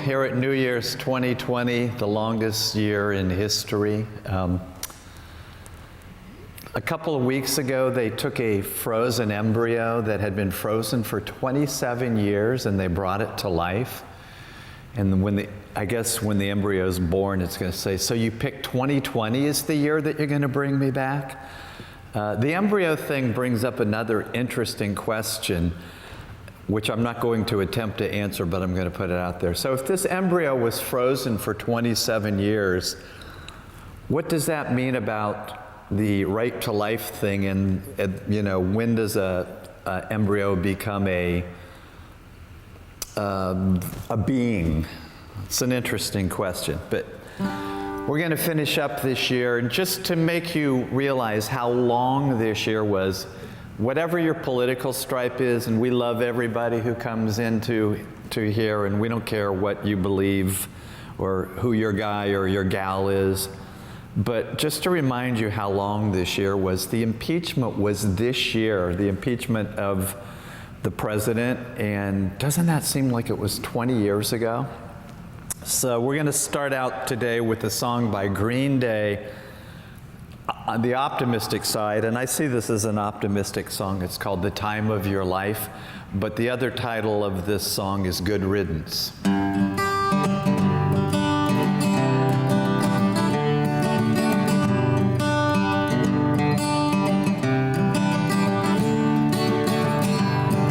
here at New Year's 2020, the longest year in history. A couple of weeks ago, they took a frozen embryo that had been frozen for 27 years and they brought it to life. And I guess when the embryo is born, it's going to say, so you picked 2020 as the year that you're going to bring me back? The embryo thing brings up another interesting question, which I'm not going to attempt to answer, but I'm going to put it out there. So if this embryo was frozen for 27 years, what does that mean about the right to life thing? And when does a embryo become a being? It's an interesting question, but we're going to finish up this year. And just to make you realize how long this year was, whatever your political stripe is, and we love everybody who comes into here, and we don't care what you believe or who your guy or your gal is, but just to remind you how long this year was, the impeachment was this year, the impeachment of the president, and doesn't that seem like it was 20 years ago? So we're going to start out today with a song by Green Day, on the optimistic side, and I see this as an optimistic song. It's called The Time of Your Life, but the other title of this song is Good Riddance.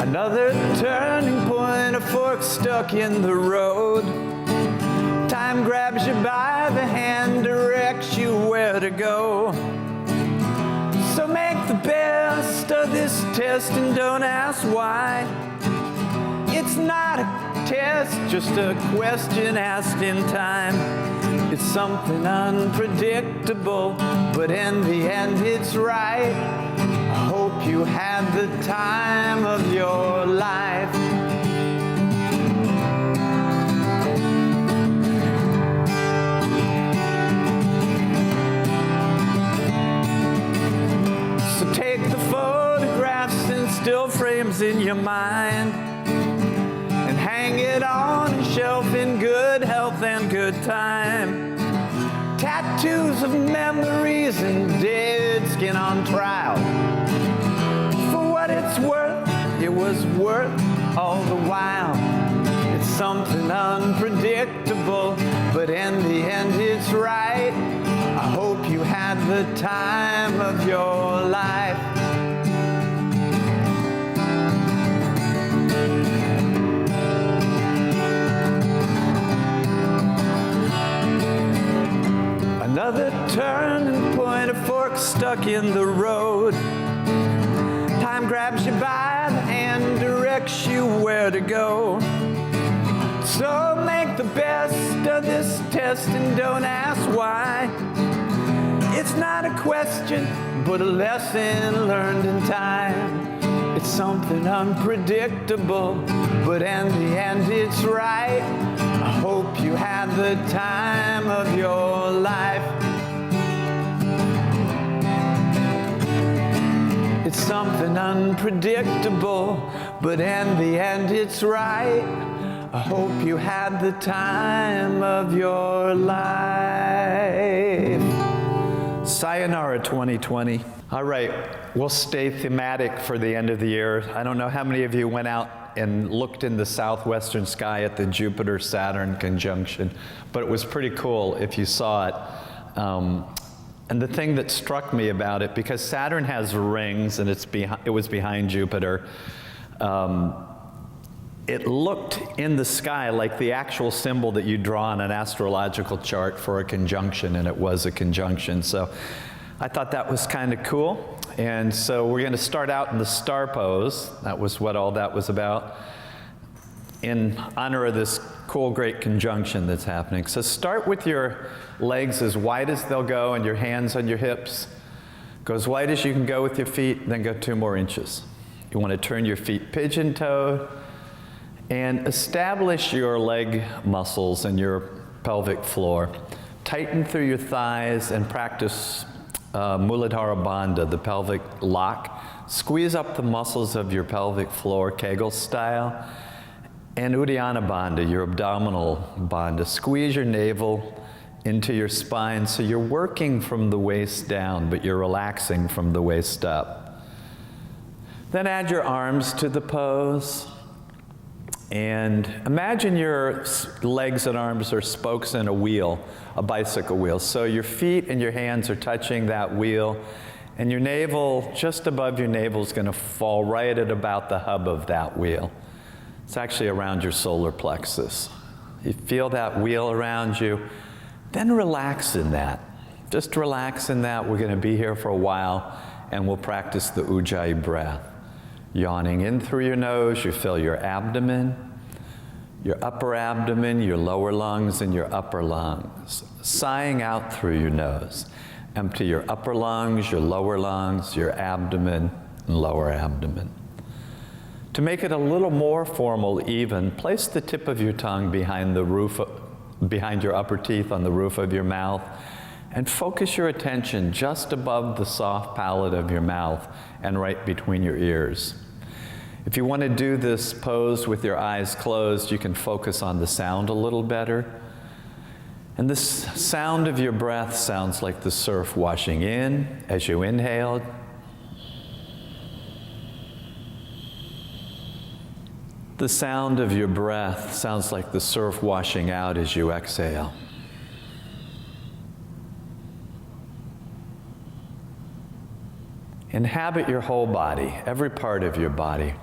Another turning point, a fork stuck in the road. Time grabs you by the hand, directs you where to go. So make the best of this test and don't ask why. It's not a test, just a question asked in time. It's something unpredictable, but in the end it's right. I hope you had the time of your life. So take the photographs and still frames in your mind and hang it on a shelf in good health and good time. Tattoos of memories and dead skin on trial. For what it's worth, it was worth all the while. It's something unpredictable, but in the end it's right. I hope you had the time of your life. Another turning point, a fork stuck in the road. Time grabs you by the hand, directs you where to go. So make the best of this test and don't ask why. It's not a question, but a lesson learned in time. It's something unpredictable, but in the end it's right. I hope you had the time of your life. It's something unpredictable, but in the end it's right. I hope you had the time of your life. Sayonara 2020. All right, we'll stay thematic for the end of the year. I don't know how many of you went out and looked in the southwestern sky at the Jupiter-Saturn conjunction, but it was pretty cool if you saw it. And the thing that struck me about it, because Saturn has rings and it was behind Jupiter, it looked in the sky like the actual symbol that you draw on an astrological chart for a conjunction, and it was a conjunction. So I thought that was kind of cool. And so we're going to start out in the star pose. That was what all that was about, in honor of this cool, great conjunction that's happening. So start with your legs as wide as they'll go and your hands on your hips. Go as wide as you can go with your feet, then go 2 more inches. You want to turn your feet pigeon-toed and establish your leg muscles and your pelvic floor. Tighten through your thighs and practice Muladhara Bandha, the pelvic lock. Squeeze up the muscles of your pelvic floor, Kegel style. And Uddiyana Bandha, your abdominal bandha. Squeeze your navel into your spine so you're working from the waist down, but you're relaxing from the waist up. Then add your arms to the pose. And imagine your legs and arms are spokes in a wheel, a bicycle wheel. So your feet and your hands are touching that wheel, and your navel, just above your navel, is going to fall right at about the hub of that wheel. It's actually around your solar plexus. You feel that wheel around you, then relax in that. Just relax in that. We're going to be here for a while, and we'll practice the Ujjayi breath. Yawning in through your nose, you fill your abdomen, your upper abdomen, your lower lungs, and your upper lungs. Sighing out through your nose. Empty your upper lungs, your lower lungs, your abdomen, and lower abdomen. To make it a little more formal even, place the tip of your tongue behind your upper teeth on the roof of your mouth, and focus your attention just above the soft palate of your mouth and right between your ears. If you want to do this pose with your eyes closed, you can focus on the sound a little better. And this sound of your breath sounds like the surf washing in as you inhaled. The sound of your breath sounds like the surf washing out as you exhale. Inhabit your whole body, every part of your body,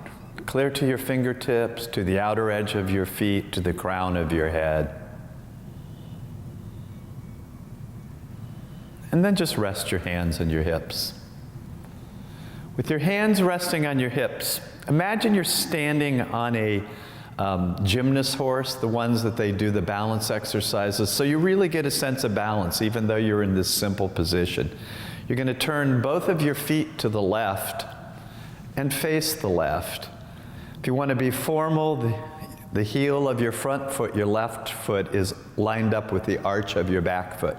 clear to your fingertips, to the outer edge of your feet, to the crown of your head. And then just rest your hands on your hips. With your hands resting on your hips, imagine you're standing on a gymnast horse, the ones that they do the balance exercises, so you really get a sense of balance even though you're in this simple position. You're going to turn both of your feet to the left and face the left. If you want to be formal, the heel of your front foot, your left foot, is lined up with the arch of your back foot.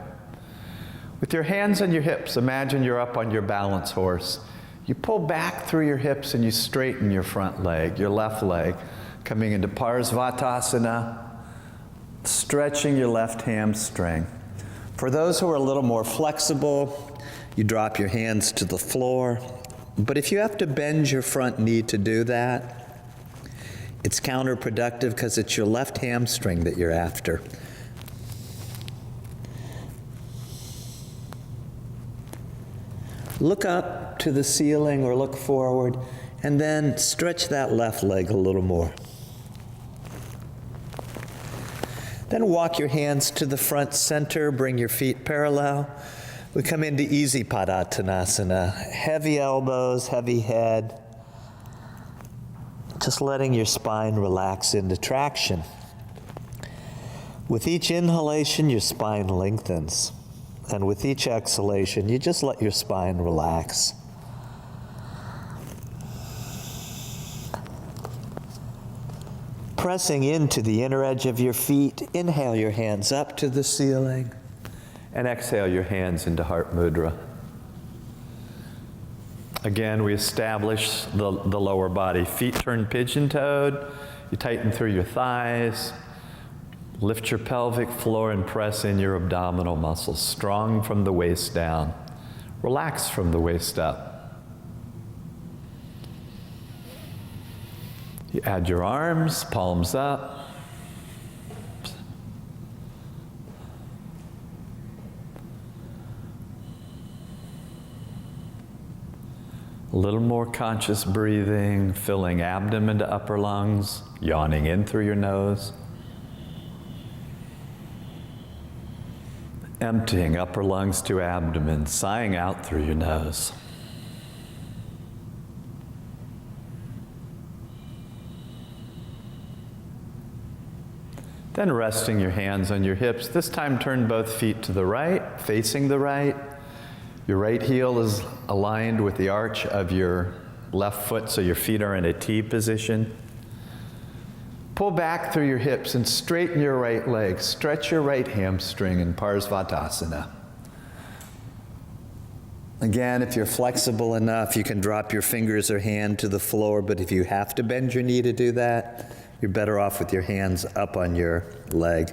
With your hands on your hips, imagine you're up on your balance horse. You pull back through your hips and you straighten your front leg, your left leg, coming into Parsvatasana, stretching your left hamstring. For those who are a little more flexible, you drop your hands to the floor. But if you have to bend your front knee to do that, it's counterproductive because it's your left hamstring that you're after. Look up to the ceiling or look forward, and then stretch that left leg a little more. Then walk your hands to the front center, bring your feet parallel. We come into easy Padottanasana. Heavy elbows, heavy head. Just letting your spine relax into traction. With each inhalation, your spine lengthens. And with each exhalation, you just let your spine relax. Pressing into the inner edge of your feet, inhale your hands up to the ceiling, and exhale your hands into Heart Mudra. Again, we establish the lower body. Feet turn pigeon-toed. You tighten through your thighs. Lift your pelvic floor and press in your abdominal muscles, strong from the waist down. Relax from the waist up. You add your arms, palms up. A little more conscious breathing, filling abdomen to upper lungs, yawning in through your nose. Emptying upper lungs to abdomen, sighing out through your nose. Then resting your hands on your hips. This time turn both feet to the right, facing the right. Your right heel is aligned with the arch of your left foot, so your feet are in a T position. Pull back through your hips and straighten your right leg. Stretch your right hamstring in Parsvatasana. Again, if you're flexible enough, you can drop your fingers or hand to the floor, but if you have to bend your knee to do that, You're better off with your hands up on your leg.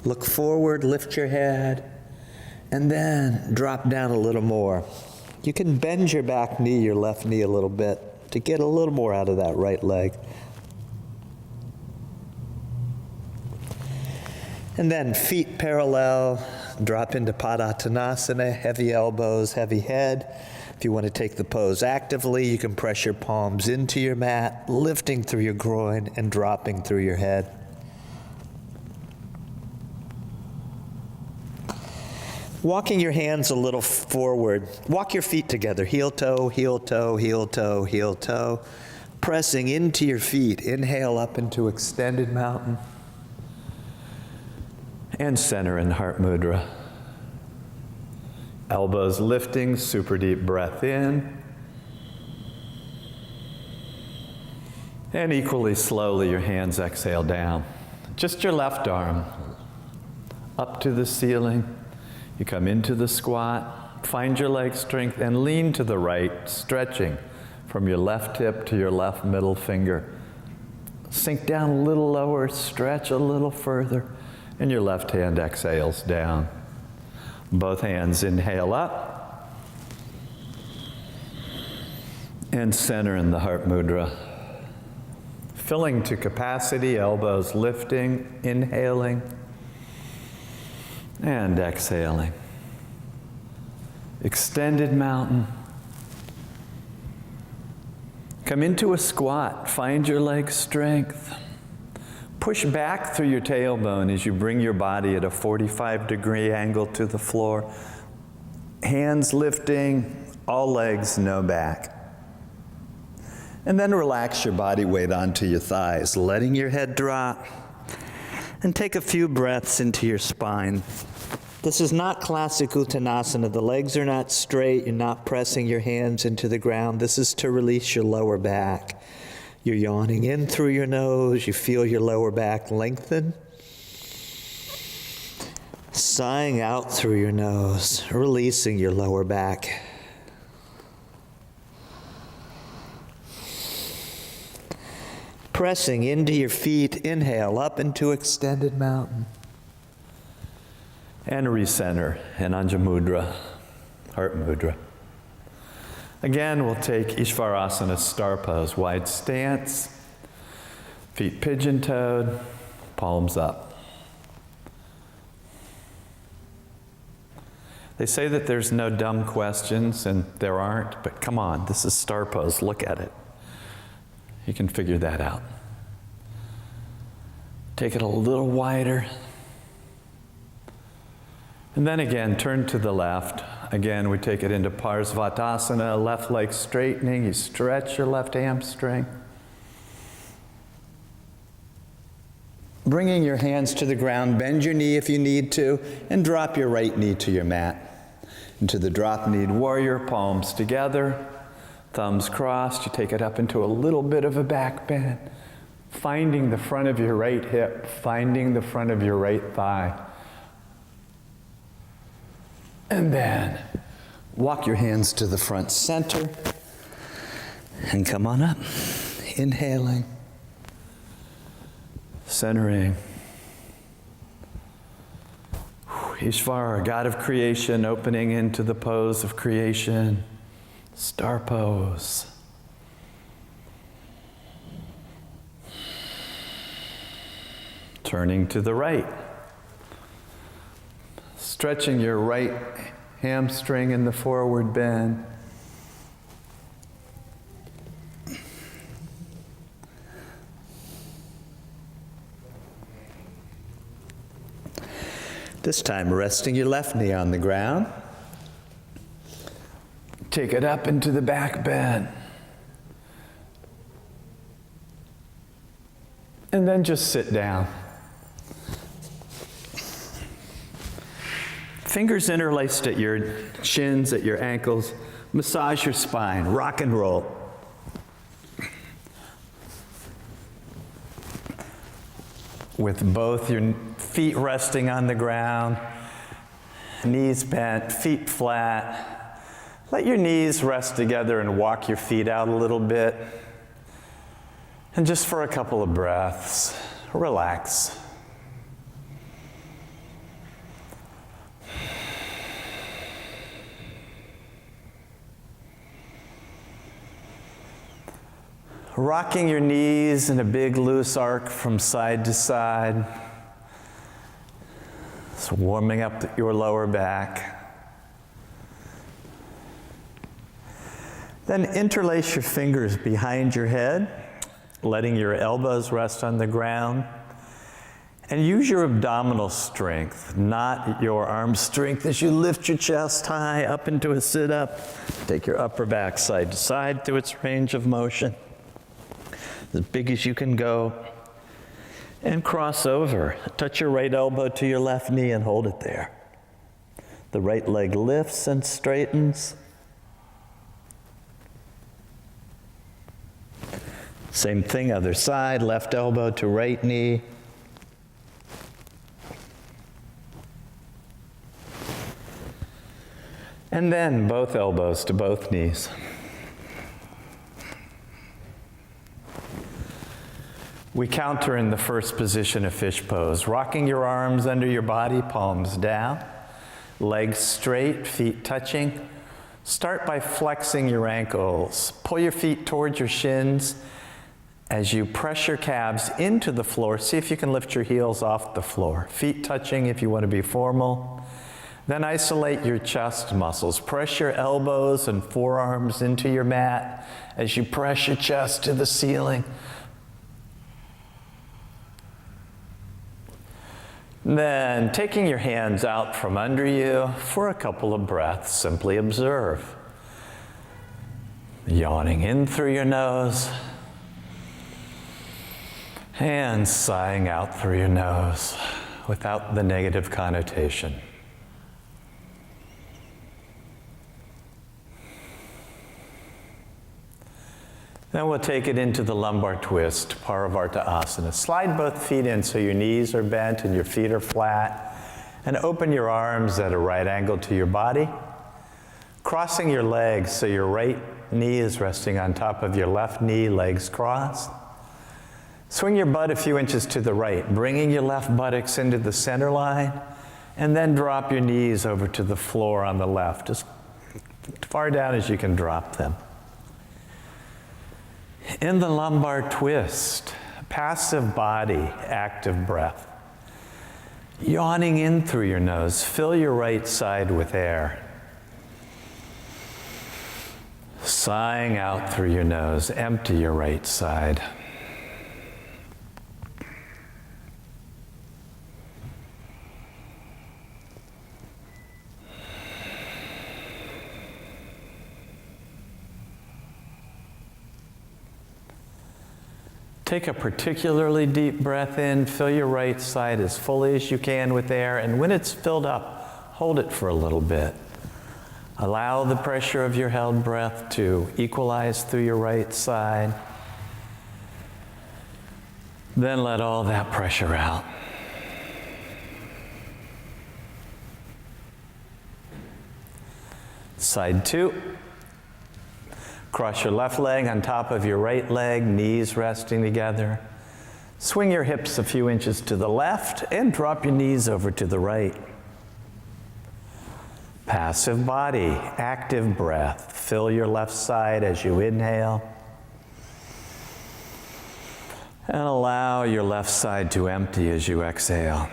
Look forward, lift your head, and then drop down a little more. You can bend your back knee, your left knee a little bit to get a little more out of that right leg. And then feet parallel, drop into Padottanasana, heavy elbows, heavy head. If you want to take the pose actively, you can press your palms into your mat, lifting through your groin and dropping through your head. Walking your hands a little forward. Walk your feet together. Heel toe, heel toe, heel toe, heel toe. Pressing into your feet. Inhale up into extended mountain. And center in heart mudra. Elbows lifting, super deep breath in. And equally slowly your hands exhale down. Just your left arm up to the ceiling. You come into the squat, find your leg strength, and lean to the right, stretching from your left hip to your left middle finger. Sink down a little lower, stretch a little further, and your left hand exhales down. Both hands inhale up, and center in the heart mudra. Filling to capacity, elbows lifting, inhaling, and exhaling. Extended mountain. Come into a squat. Find your leg strength. Push back through your tailbone as you bring your body at a 45-degree angle to the floor. Hands lifting, all legs, no back. And then relax your body weight onto your thighs, letting your head drop. And take a few breaths into your spine. This is not classic Uttanasana. The legs are not straight. You're not pressing your hands into the ground. This is to release your lower back. You're yawning in through your nose. You feel your lower back lengthen. Sighing out through your nose, releasing your lower back. Pressing into your feet, inhale up into extended mountain. And recenter in Anjali Mudra, heart mudra. Again, we'll take Ishvarasana, star pose, wide stance, feet pigeon-toed, palms up. They say that there's no dumb questions, and there aren't, but come on, this is star pose, look at it. You can figure that out. Take it a little wider. And then again, turn to the left. Again, we take it into Parsvatasana, left leg straightening. You stretch your left hamstring. Bringing your hands to the ground, bend your knee if you need to, and drop your right knee to your mat. Into the drop-kneed warrior, palms together, thumbs crossed. You take it up into a little bit of a back bend, finding the front of your right hip, finding the front of your right thigh. And then walk your hands to the front center and come on up. Inhaling, centering. Ishvara, God of creation, opening into the pose of creation. Star pose. Turning to the right. Stretching your right hamstring in the forward bend. This time, resting your left knee on the ground. Take it up into the back bend. And then just sit down. Fingers interlaced at your shins, at your ankles. Massage your spine. Rock and roll. With both your feet resting on the ground knees bent, feet flat. Let your knees rest together and walk your feet out a little bit. And just for a couple of breaths, relax. Rocking your knees in a big loose arc from side to side. It's warming up your lower back. Then interlace your fingers behind your head, letting your elbows rest on the ground. And use your abdominal strength, not your arm strength, as you lift your chest high up into a sit-up. Take your upper back side to side through its range of motion, as big as you can go. And cross over. Touch your right elbow to your left knee and hold it there. The right leg lifts and straightens. Same thing, other side, left elbow to right knee. And then both elbows to both knees. We counter in the first position of fish pose, rocking your arms under your body, palms down, legs straight, feet touching. Start by flexing your ankles. Pull your feet towards your shins. As you press your calves into the floor, see if you can lift your heels off the floor. Feet touching if you want to be formal. Then isolate your chest muscles. Press your elbows and forearms into your mat as you press your chest to the ceiling. Then taking your hands out from under you for a couple of breaths, simply observe. Yawning in through your nose. And sighing out through your nose without the negative connotation. Then we'll take it into the lumbar twist, Parivarta-asana. Slide both feet in so your knees are bent and your feet are flat. And open your arms at a right angle to your body. Crossing your legs so your right knee is resting on top of your left knee, legs crossed. Swing your butt a few inches to the right, bringing your left buttocks into the center line, and then drop your knees over to the floor on the left, as far down as you can drop them. In the lumbar twist, passive body, active breath. Yawning in through your nose, fill your right side with air. Sighing out through your nose, empty your right side. Take a particularly deep breath in, fill your right side as fully as you can with air, and when it's filled up, hold it for a little bit. Allow the pressure of your held breath to equalize through your right side. Then let all that pressure out. Side two. Cross your left leg on top of your right leg, knees resting together. Swing your hips a few inches to the left and drop your knees over to the right. Passive body, active breath. Fill your left side as you inhale. And allow your left side to empty as you exhale.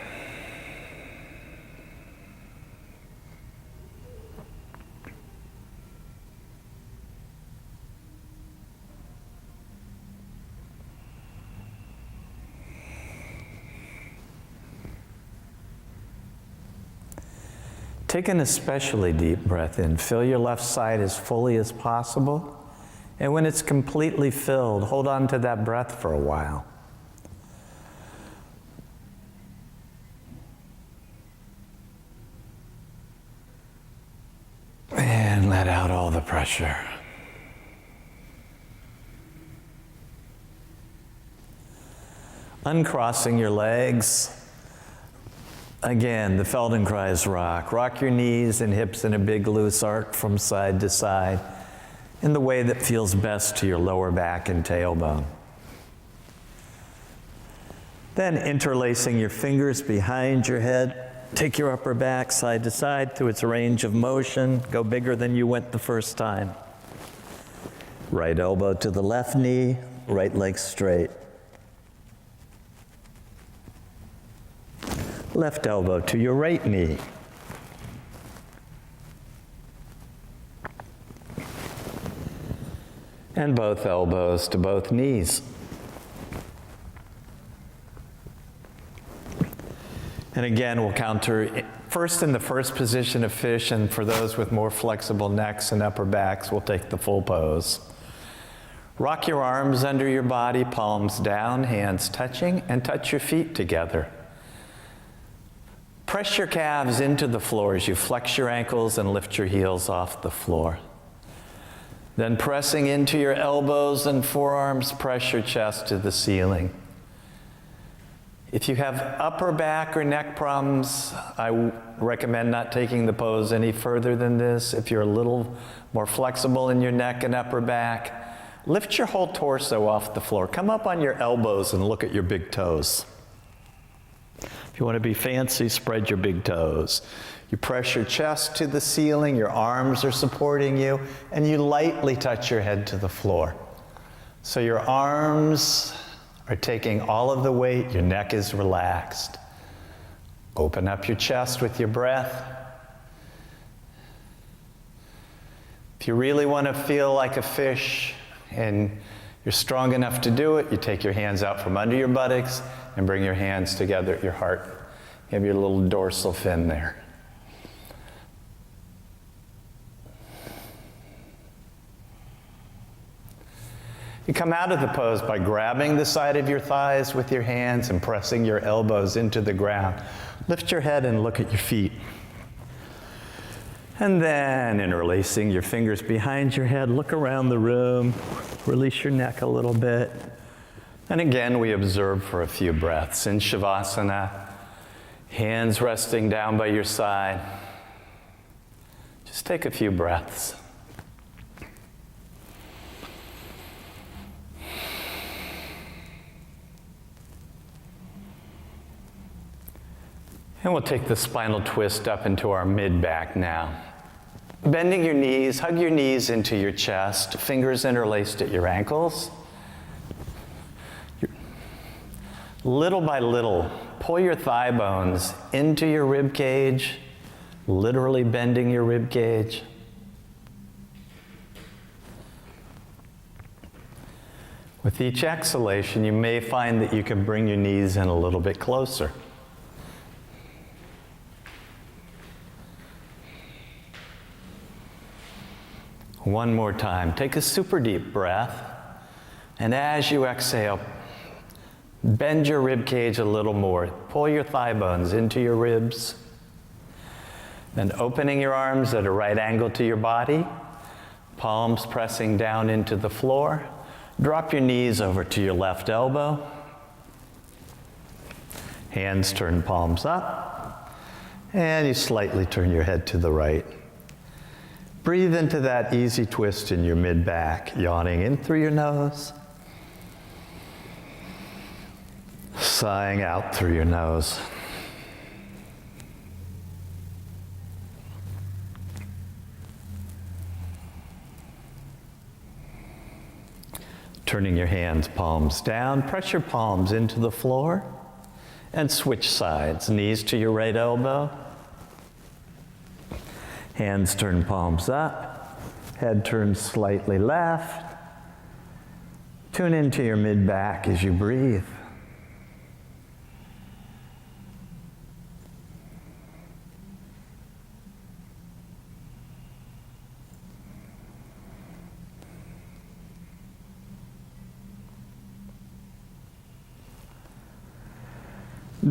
Take an especially deep breath in. Fill your left side as fully as possible. And when it's completely filled, hold on to that breath for a while. And let out all the pressure. Uncrossing your legs. Again, the Feldenkrais rock. Rock your knees and hips in a big loose arc from side to side in the way that feels best to your lower back and tailbone. Then interlacing your fingers behind your head, take your upper back side to side through its range of motion. Go bigger than you went the first time. Right elbow to the left knee, right leg straight. Left elbow to your right knee. And both elbows to both knees. And again, we'll counter first in the first position of fish, and for those with more flexible necks and upper backs, we'll take the full pose. Rock your arms under your body, palms down, hands touching, and touch your feet together. Press your calves into the floor as you flex your ankles and lift your heels off the floor. Then pressing into your elbows and forearms, press your chest to the ceiling. If you have upper back or neck problems, I recommend not taking the pose any further than this. If you're a little more flexible in your neck and upper back, lift your whole torso off the floor. Come up on your elbows and look at your big toes. If you want to be fancy, spread your big toes. You press your chest to the ceiling, your arms are supporting you, and you lightly touch your head to the floor. So your arms are taking all of the weight, your neck is relaxed. Open up your chest with your breath. If you really want to feel like a fish and you're strong enough to do it, you take your hands out from under your buttocks and bring your hands together at your heart. You have your little dorsal fin there. You come out of the pose by grabbing the side of your thighs with your hands and pressing your elbows into the ground. Lift your head and look at your feet. And then interlacing your fingers behind your head, look around the room, release your neck a little bit. And again, we observe for a few breaths. In Shavasana, hands resting down by your side. Just take a few breaths. And we'll take the spinal twist up into our mid-back now. Bending your knees, hug your knees into your chest, fingers interlaced at your ankles. Little by little, pull your thigh bones into your rib cage, literally bending your rib cage. With each exhalation, you may find that you can bring your knees in a little bit closer. One more time. Take a super deep breath, and as you exhale, bend your rib cage a little more. Pull your thigh bones into your ribs. Then opening your arms at a right angle to your body, palms pressing down into the floor. Drop your knees over to your left elbow. Hands turn palms up, and you slightly turn your head to the right. Breathe into that easy twist in your mid-back, yawning in through your nose, sighing out through your nose. Turning your hands, palms down, press your palms into the floor, and switch sides. Knees to your right elbow. Hands turn palms up, head turns slightly left. Tune into your mid-back as you breathe.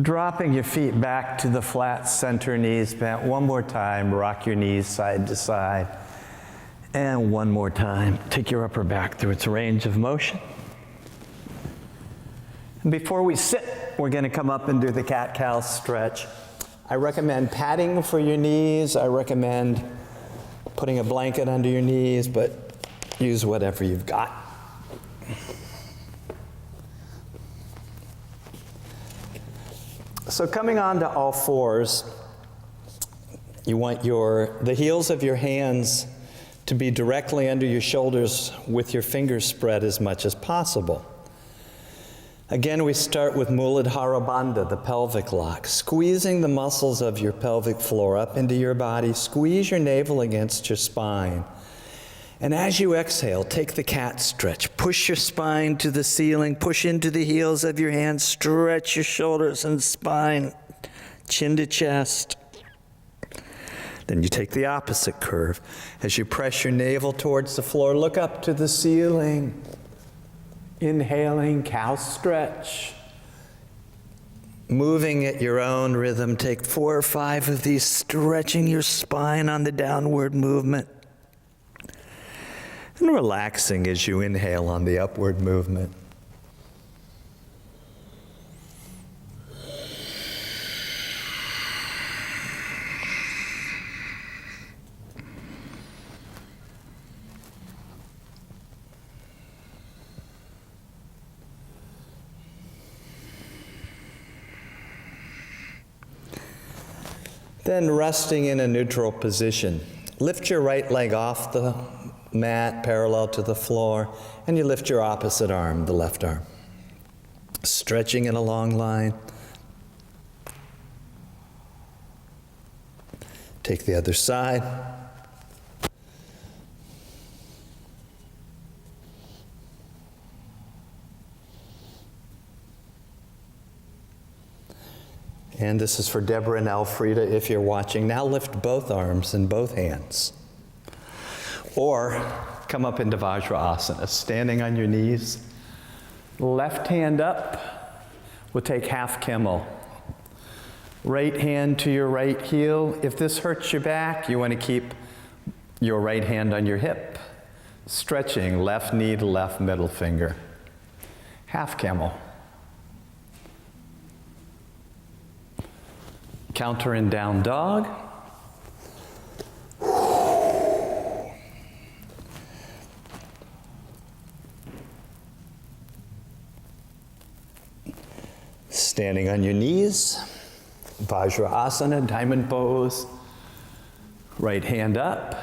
Dropping your feet back to the flat center, knees bent. One more time, rock your knees side to side. And one more time, take your upper back through its range of motion. And before we sit, we're going to come up and do the cat-cow stretch. I recommend padding for your knees. I recommend putting a blanket under your knees, but use whatever you've got. So coming on to all fours, you want the heels of your hands to be directly under your shoulders with your fingers spread as much as possible. Again, we start with Muladhara Bandha, the pelvic lock, squeezing the muscles of your pelvic floor up into your body. Squeeze your navel against your spine. And as you exhale, take the cat stretch. Push your spine to the ceiling. Push into the heels of your hands. Stretch your shoulders and spine, chin to chest. Then you take the opposite curve. As you press your navel towards the floor, look up to the ceiling. Inhaling, cow stretch. Moving at your own rhythm, take 4 or 5 of these, stretching your spine on the downward movement. And relaxing as you inhale on the upward movement. Then resting in a neutral position. Lift your right leg off the mat parallel to the floor, and you lift your opposite arm, the left arm. Stretching in a long line. Take the other side. And this is for Deborah and Elfrida if you're watching. Now lift both arms and both hands. Or come up into Vajrasana, standing on your knees. Left hand up. We'll take half camel. Right hand to your right heel. If this hurts your back, you want to keep your right hand on your hip. Stretching left knee to left middle finger. Half camel. Counter in down dog. Standing on your knees, Vajrasana, diamond pose. Right hand up,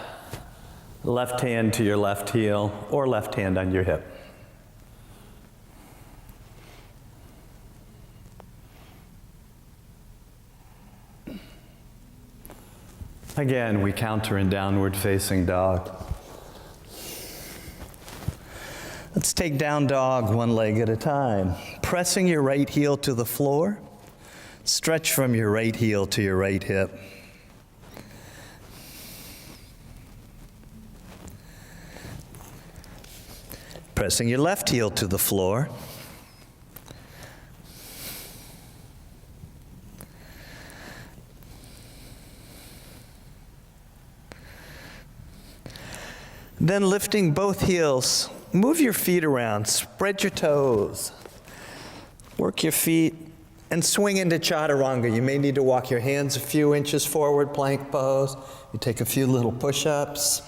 left hand to your left heel, or left hand on your hip. Again, we counter in downward facing dog. Let's take down dog one leg at a time. Pressing your right heel to the floor. Stretch from your right heel to your right hip. Pressing your left heel to the floor. Then lifting both heels, move your feet around, spread your toes, work your feet, and swing into chaturanga. You may need to walk your hands a few inches forward, plank pose. You take a few little push-ups.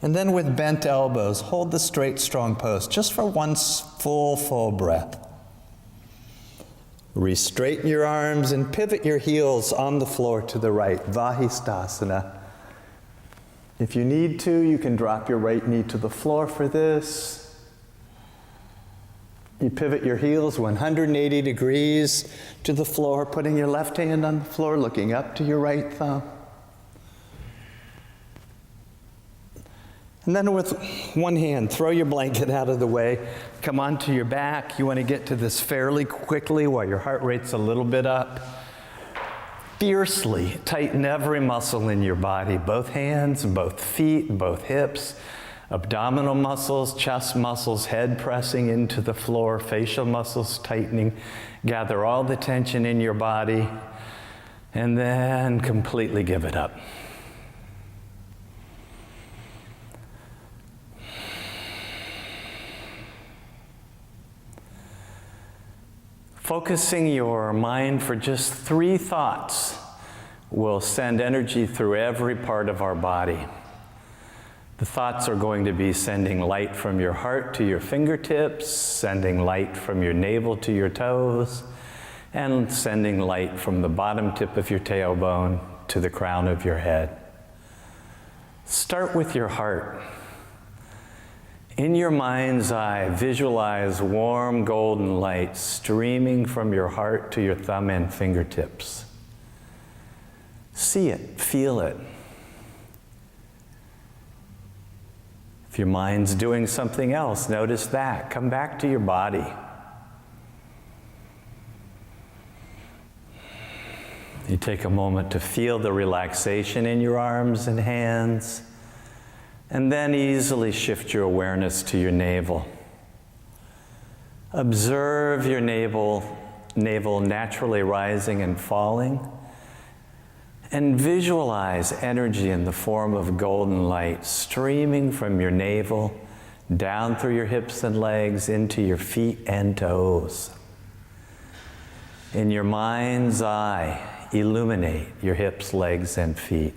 And then with bent elbows, hold the straight, strong pose, just for one full breath. Re-straighten your arms and pivot your heels on the floor to the right, Vahisthasana. If you need to, you can drop your right knee to the floor for this. You pivot your heels 180 degrees to the floor, putting your left hand on the floor, looking up to your right thumb. And then with one hand, throw your blanket out of the way, come onto your back. You want to get to this fairly quickly while your heart rate's a little bit up. Fiercely tighten every muscle in your body, both hands, both feet, both hips, abdominal muscles, chest muscles, head pressing into the floor, facial muscles tightening. Gather all the tension in your body, and then completely give it up. Focusing your mind for just 3 thoughts will send energy through every part of our body. The thoughts are going to be sending light from your heart to your fingertips, sending light from your navel to your toes, and sending light from the bottom tip of your tailbone to the crown of your head. Start with your heart. In your mind's eye, visualize warm golden light streaming from your heart to your thumb and fingertips. See it, feel it. If your mind's doing something else, notice that. Come back to your body. You take a moment to feel the relaxation in your arms and hands, and then easily shift your awareness to your navel. Observe your navel naturally rising and falling, and visualize energy in the form of golden light streaming from your navel down through your hips and legs into your feet and toes. In your mind's eye, illuminate your hips, legs, and feet.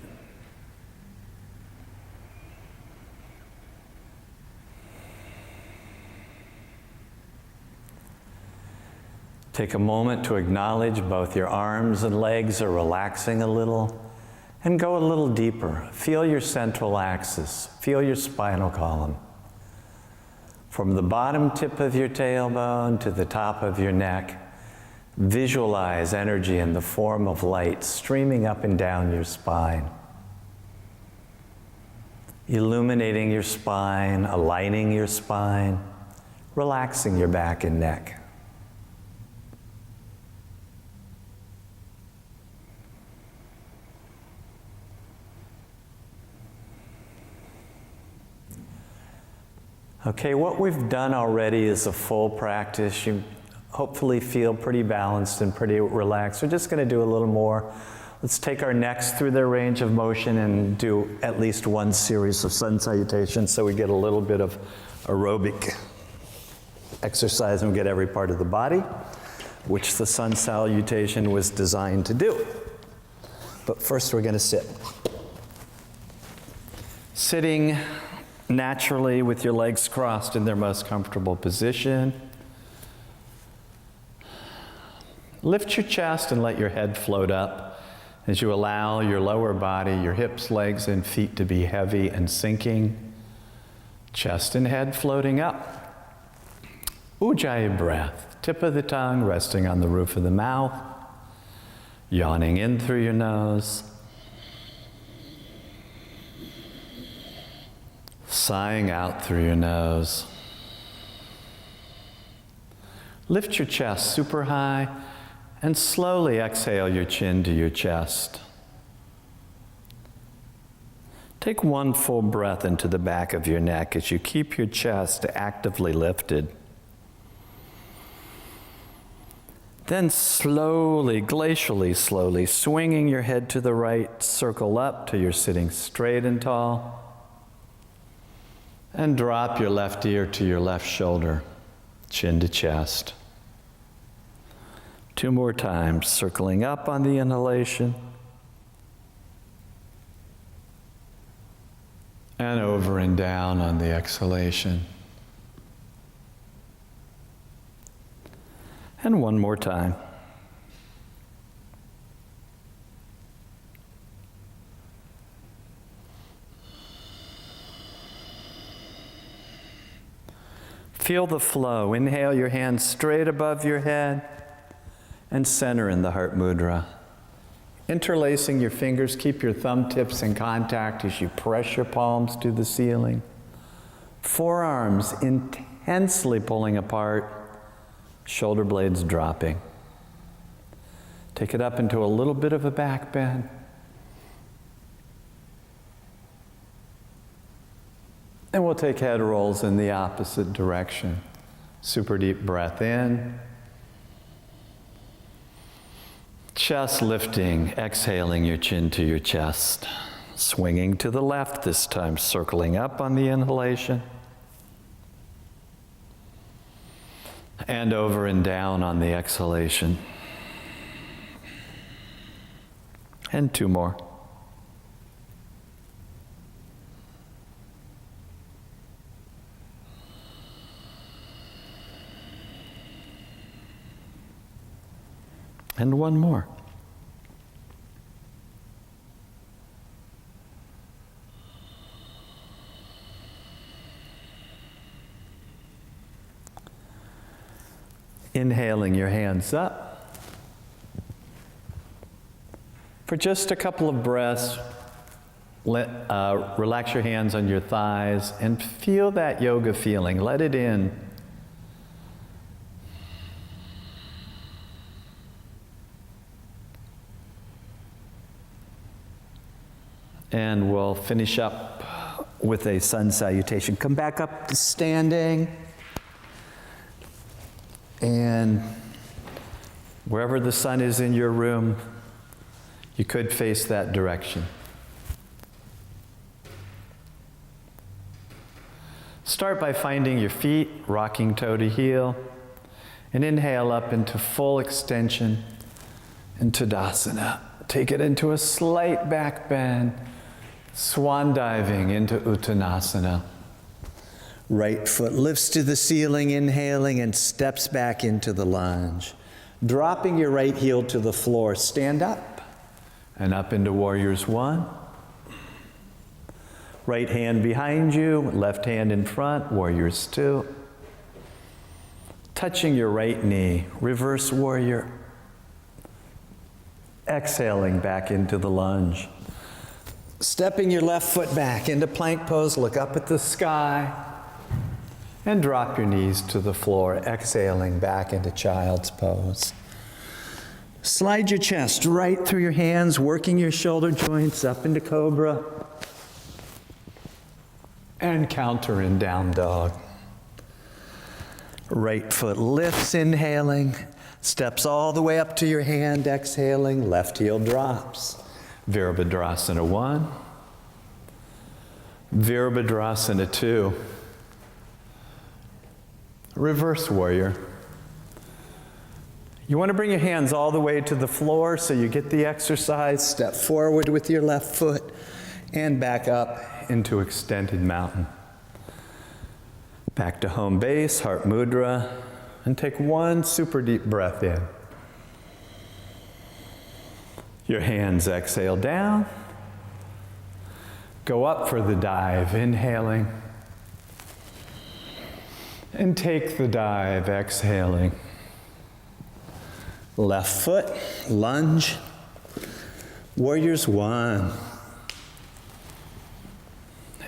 Take a moment to acknowledge both your arms and legs are relaxing a little, and go a little deeper. Feel your central axis. Feel your spinal column. From the bottom tip of your tailbone to the top of your neck, visualize energy in the form of light streaming up and down your spine. Illuminating your spine, aligning your spine, relaxing your back and neck. Okay, what we've done already is a full practice. You hopefully feel pretty balanced and pretty relaxed. We're just going to do a little more. Let's take our necks through their range of motion and do at least one series of sun salutations so we get a little bit of aerobic exercise and get every part of the body, which the sun salutation was designed to do. But first we're going to sit. Sitting naturally with your legs crossed in their most comfortable position. Lift your chest and let your head float up as you allow your lower body, your hips, legs, and feet to be heavy and sinking. Chest and head floating up. Ujjayi breath. Tip of the tongue resting on the roof of the mouth. Yawning in through your nose. Sighing out through your nose. Lift your chest super high and slowly exhale your chin to your chest. Take one full breath into the back of your neck as you keep your chest actively lifted. Then slowly, glacially slowly, swinging your head to the right, circle up till you're sitting straight and tall. And drop your left ear to your left shoulder, chin to chest. 2 more times, circling up on the inhalation. And over and down on the exhalation. And 1 more time. Feel the flow. Inhale your hands straight above your head and center in the heart mudra. Interlacing your fingers, keep your thumb tips in contact as you press your palms to the ceiling. Forearms intensely pulling apart, shoulder blades dropping. Take it up into a little bit of a back bend. And we'll take head rolls in the opposite direction. Super deep breath in. Chest lifting, exhaling your chin to your chest. Swinging to the left this time, circling up on the inhalation. And over and down on the exhalation. And 2 more. And 1 more. Inhaling your hands up. For just a couple of breaths, relax your hands on your thighs and feel that yoga feeling. Let it in. And we'll finish up with a sun salutation. Come back up to standing. And wherever the sun is in your room, you could face that direction. Start by finding your feet, rocking toe to heel, and inhale up into full extension in Tadasana. Take it into a slight back bend, swan diving into Uttanasana. Right foot lifts to the ceiling, inhaling, and steps back into the lunge. Dropping your right heel to the floor, stand up and up into Warriors 1. Right hand behind you, left hand in front, Warriors 2. Touching your right knee, reverse warrior. Exhaling back into the lunge. Stepping your left foot back into plank pose, look up at the sky. And drop your knees to the floor, exhaling back into child's pose. Slide your chest right through your hands, working your shoulder joints up into cobra. And counter in down dog. Right foot lifts, inhaling. Steps all the way up to your hand, exhaling. Left heel drops. Virabhadrasana 1. Virabhadrasana 2. Reverse warrior. You want to bring your hands all the way to the floor so you get the exercise. Step forward with your left foot and back up into extended mountain. Back to home base, heart mudra, and take 1 super deep breath in. Your hands exhale down. Go up for the dive, inhaling. And take the dive, exhaling. Left foot, lunge. Warriors 1.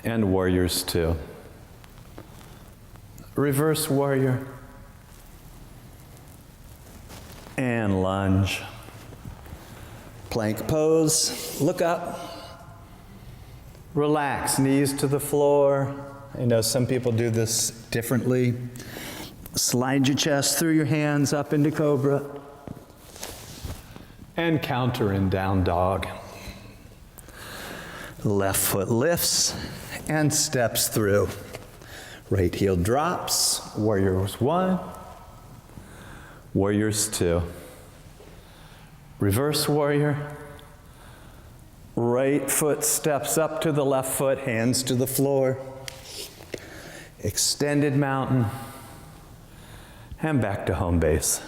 And Warriors 2. Reverse warrior. And lunge. Plank pose, look up. Relax, knees to the floor. I know some people do this differently. Slide your chest through your hands up into cobra. And counter in down dog. Left foot lifts and steps through. Right heel drops. Warriors 1. Warriors 2. Reverse warrior. Right foot steps up to the left foot, hands to the floor. Extended mountain, and back to home base.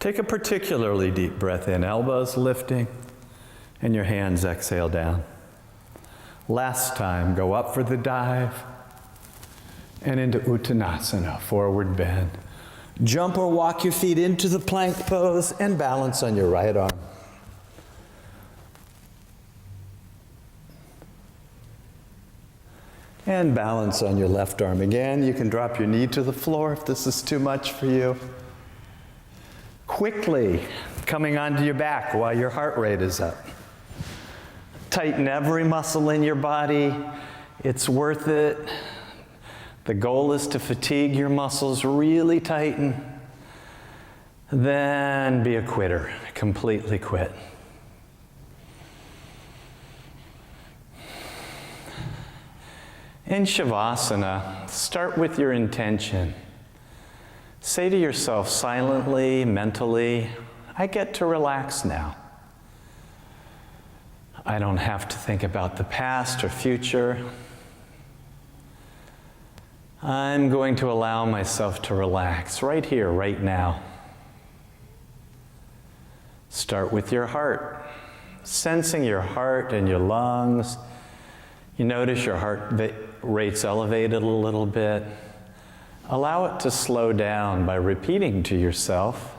Take a particularly deep breath in, elbows lifting, and your hands exhale down. Last time, go up for the dive, and into Uttanasana, forward bend. Jump or walk your feet into the plank pose and balance on your right arm. And balance on your left arm again. You can drop your knee to the floor if this is too much for you. Quickly coming onto your back while your heart rate is up. Tighten every muscle in your body. It's worth it. The goal is to fatigue your muscles, really tighten. Then be a quitter, completely quit. In Shavasana, start with your intention. Say to yourself silently, mentally, I get to relax now. I don't have to think about the past or future. I'm going to allow myself to relax right here, right now. Start with your heart, sensing your heart and your lungs. You notice your heart rate's elevated a little bit. Allow it to slow down by repeating to yourself,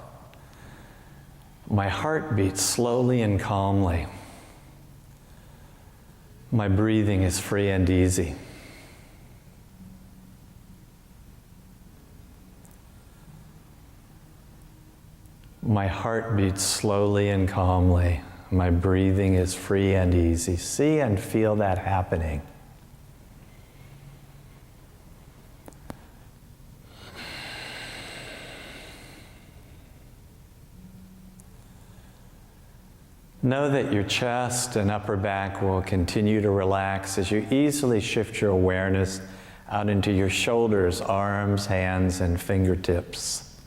my heart beats slowly and calmly. My breathing is free and easy. My heart beats slowly and calmly. My breathing is free and easy. See and feel that happening. Know that your chest and upper back will continue to relax as you easily shift your awareness out into your shoulders, arms, hands, and fingertips.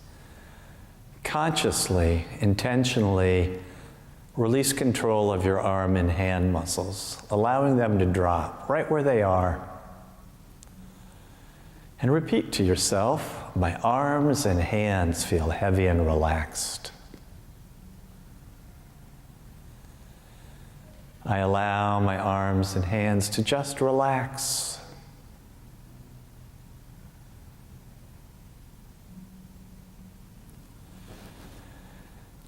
Consciously, intentionally, release control of your arm and hand muscles, allowing them to drop right where they are. And repeat to yourself, my arms and hands feel heavy and relaxed. I allow my arms and hands to just relax.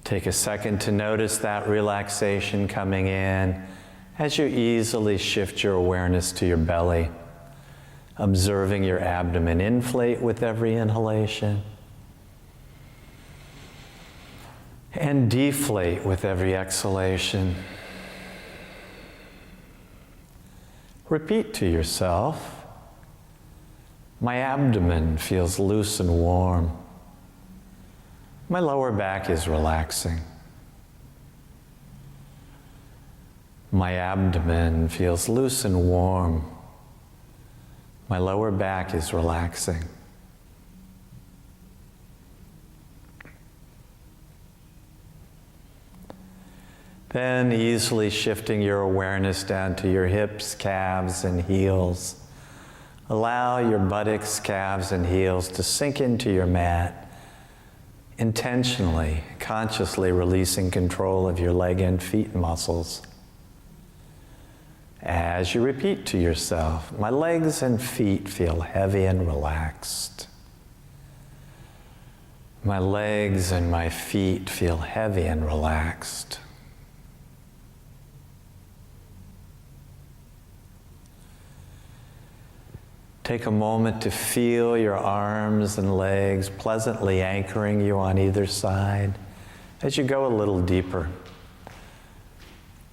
Take a second to notice that relaxation coming in as you easily shift your awareness to your belly, observing your abdomen inflate with every inhalation and deflate with every exhalation. Repeat to yourself, my abdomen feels loose and warm. My lower back is relaxing. My abdomen feels loose and warm. My lower back is relaxing. Then easily shifting your awareness down to your hips, calves, and heels. Allow your buttocks, calves, and heels to sink into your mat, intentionally, consciously releasing control of your leg and feet muscles. As you repeat to yourself, my legs and feet feel heavy and relaxed. My legs and my feet feel heavy and relaxed. Take a moment to feel your arms and legs pleasantly anchoring you on either side as you go a little deeper.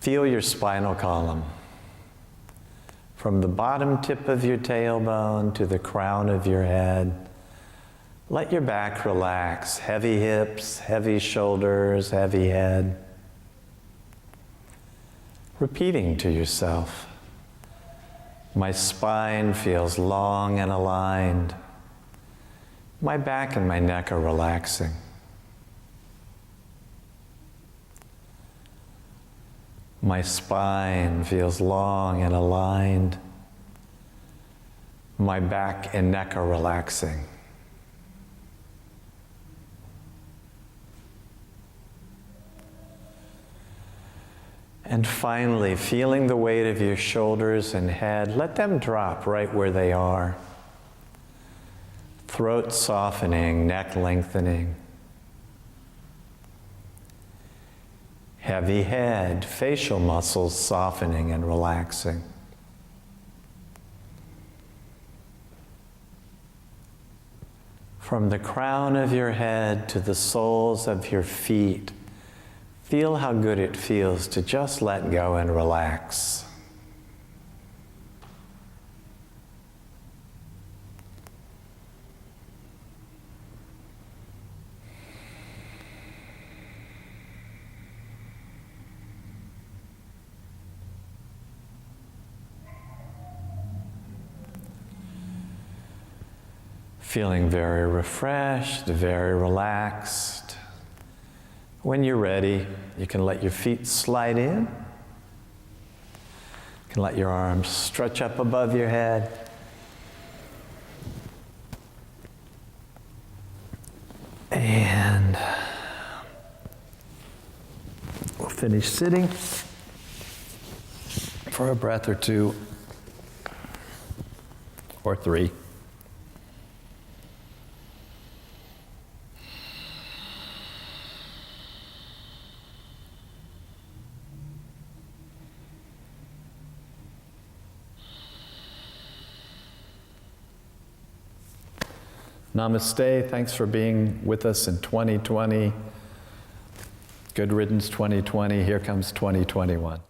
Feel your spinal column. From the bottom tip of your tailbone to the crown of your head, let your back relax. Heavy hips, heavy shoulders, heavy head. Repeating to yourself, my spine feels long and aligned. My back and my neck are relaxing. My spine feels long and aligned. My back and neck are relaxing. And finally, feeling the weight of your shoulders and head, let them drop right where they are. Throat softening, neck lengthening. Heavy head, facial muscles softening and relaxing. From the crown of your head to the soles of your feet, feel how good it feels to just let go and relax. Feeling very refreshed, very relaxed. When you're ready, you can let your feet slide in. You can let your arms stretch up above your head. And we'll finish sitting for a breath or two or three. Namaste. Thanks for being with us in 2020. Good riddance 2020. Here comes 2021.